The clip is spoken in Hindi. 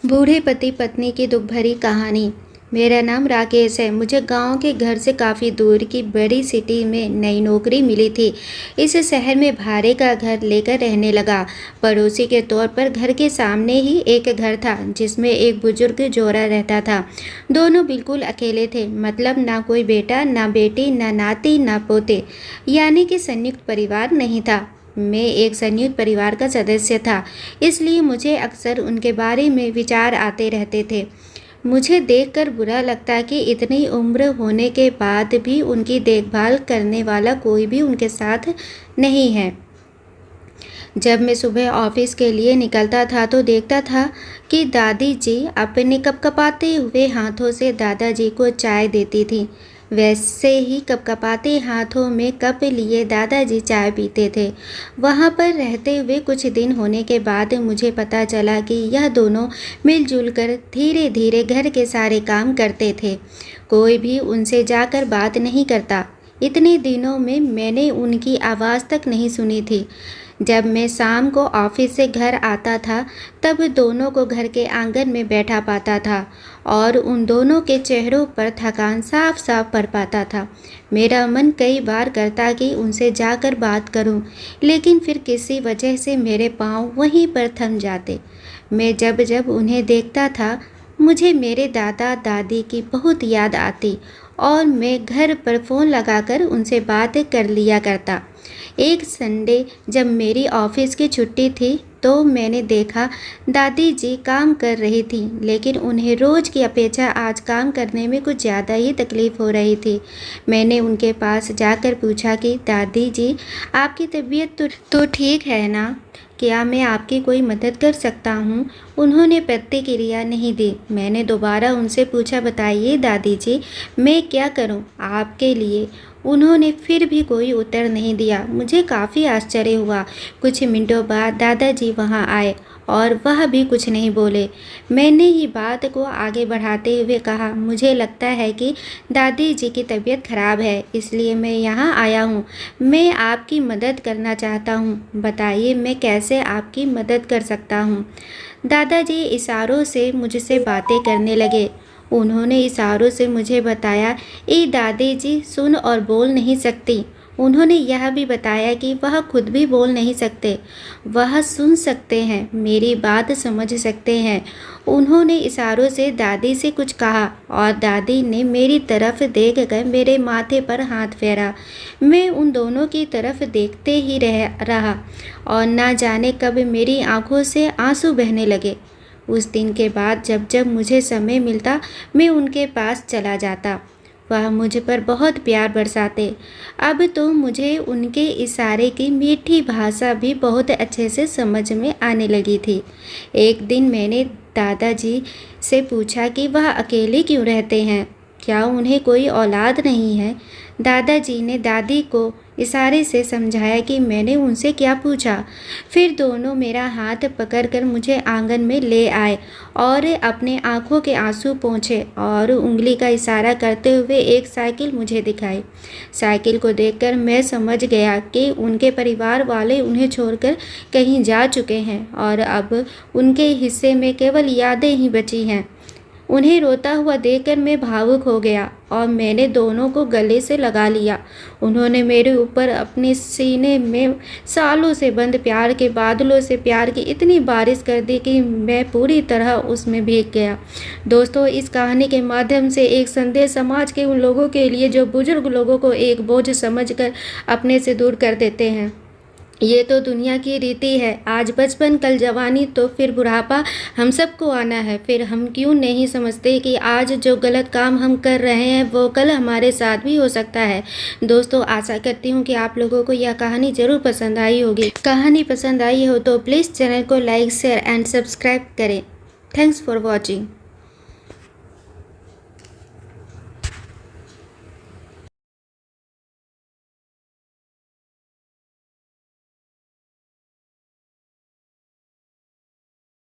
बूढ़े पति पत्नी की दुख भरी कहानी। मेरा नाम राकेश है। मुझे गांव के घर से काफ़ी दूर की बड़ी सिटी में नई नौकरी मिली थी। इस शहर में भाड़े का घर लेकर रहने लगा। पड़ोसी के तौर पर घर के सामने ही एक घर था जिसमें एक बुजुर्ग जोड़ा रहता था। दोनों बिल्कुल अकेले थे, मतलब ना कोई बेटा, ना बेटी, ना नाती, ना पोते, यानी कि संयुक्त परिवार नहीं था। मैं एक संयुक्त परिवार का सदस्य था, इसलिए मुझे अक्सर उनके बारे में विचार आते रहते थे। मुझे देखकर बुरा लगता कि इतनी उम्र होने के बाद भी उनकी देखभाल करने वाला कोई भी उनके साथ नहीं है। जब मैं सुबह ऑफिस के लिए निकलता था तो देखता था कि दादी जी अपने कपकपाते हुए हाथों से दादाजी को चाय देती थी। वैसे ही कपकपाते हाथों में कप लिए दादाजी चाय पीते थे। वहाँ पर रहते हुए कुछ दिन होने के बाद मुझे पता चला कि यह दोनों मिलजुल कर धीरे धीरे घर के सारे काम करते थे। कोई भी उनसे जाकर बात नहीं करता। इतने दिनों में मैंने उनकी आवाज़ तक नहीं सुनी थी। जब मैं शाम को ऑफिस से घर आता था तब दोनों को घर के आंगन में बैठा पाता था और उन दोनों के चेहरों पर थकान साफ साफ पड़ पाता था। मेरा मन कई बार करता कि उनसे जाकर बात करूं, लेकिन फिर किसी वजह से मेरे पांव वहीं पर थम जाते। मैं जब जब उन्हें देखता था मुझे मेरे दादा दादी की बहुत याद आती और मैं घर पर फ़ोन लगाकर उनसे बात कर लिया करता। एक संडे जब मेरी ऑफिस की छुट्टी थी तो मैंने देखा दादी जी काम कर रही थी, लेकिन उन्हें रोज़ की अपेक्षा आज काम करने में कुछ ज़्यादा ही तकलीफ़ हो रही थी। मैंने उनके पास जाकर पूछा कि दादी जी, आपकी तबीयत तो ठीक है ना? क्या मैं आपकी कोई मदद कर सकता हूँ? उन्होंने प्रतिक्रिया नहीं दी। मैंने दोबारा उनसे पूछा, बताइए दादी जी, मैं क्या करूँ आपके लिए? उन्होंने फिर भी कोई उत्तर नहीं दिया। मुझे काफ़ी आश्चर्य हुआ। कुछ मिनटों बाद दादाजी वहाँ आए और वह भी कुछ नहीं बोले। मैंने ही बात को आगे बढ़ाते हुए कहा, मुझे लगता है कि दादी जी की तबीयत खराब है, इसलिए मैं यहाँ आया हूँ। मैं आपकी मदद करना चाहता हूँ। बताइए मैं कैसे आपकी मदद कर सकता हूँ? दादाजी इशारों से मुझसे बातें करने लगे। उन्होंने इशारों से मुझे बताया, ये दादी जी सुन और बोल नहीं सकती। उन्होंने यह भी बताया कि वह खुद भी बोल नहीं सकते, वह सुन सकते हैं, मेरी बात समझ सकते हैं। उन्होंने इशारों से दादी से कुछ कहा और दादी ने मेरी तरफ देख कर मेरे माथे पर हाथ फेरा। मैं उन दोनों की तरफ देखते ही रहा और ना जाने कब मेरी आंखों से आंसू बहने लगे। उस दिन के बाद जब जब मुझे समय मिलता मैं उनके पास चला जाता। वह मुझ पर बहुत प्यार बरसाते। अब तो मुझे उनके इशारे की मीठी भाषा भी बहुत अच्छे से समझ में आने लगी थी। एक दिन मैंने दादाजी से पूछा कि वह अकेले क्यों रहते हैं, क्या उन्हें कोई औलाद नहीं है? दादाजी ने दादी को इशारे से समझाया कि मैंने उनसे क्या पूछा। फिर दोनों मेरा हाथ पकड़कर मुझे आंगन में ले आए और अपने आंखों के आंसू पोंछे और उंगली का इशारा करते हुए एक साइकिल मुझे दिखाई। साइकिल को देखकर मैं समझ गया कि उनके परिवार वाले उन्हें छोड़कर कहीं जा चुके हैं और अब उनके हिस्से में केवल यादें ही बची हैं। उन्हें रोता हुआ देखकर मैं भावुक हो गया और मैंने दोनों को गले से लगा लिया। उन्होंने मेरे ऊपर अपने सीने में सालों से बंद प्यार के बादलों से प्यार की इतनी बारिश कर दी कि मैं पूरी तरह उसमें भीग गया। दोस्तों, इस कहानी के माध्यम से एक संदेश समाज के उन लोगों के लिए जो बुजुर्ग लोगों को एक बोझ समझकर अपने से दूर कर देते हैं। ये तो दुनिया की रीति है, आज बचपन कल जवानी तो फिर बुढ़ापा हम सबको आना है। फिर हम क्यों नहीं समझते कि आज जो गलत काम हम कर रहे हैं वो कल हमारे साथ भी हो सकता है। दोस्तों, आशा करती हूँ कि आप लोगों को यह कहानी ज़रूर पसंद आई होगी। कहानी पसंद आई हो तो प्लीज़ चैनल को लाइक शेयर एंड सब्सक्राइब करें। Thanks for watching.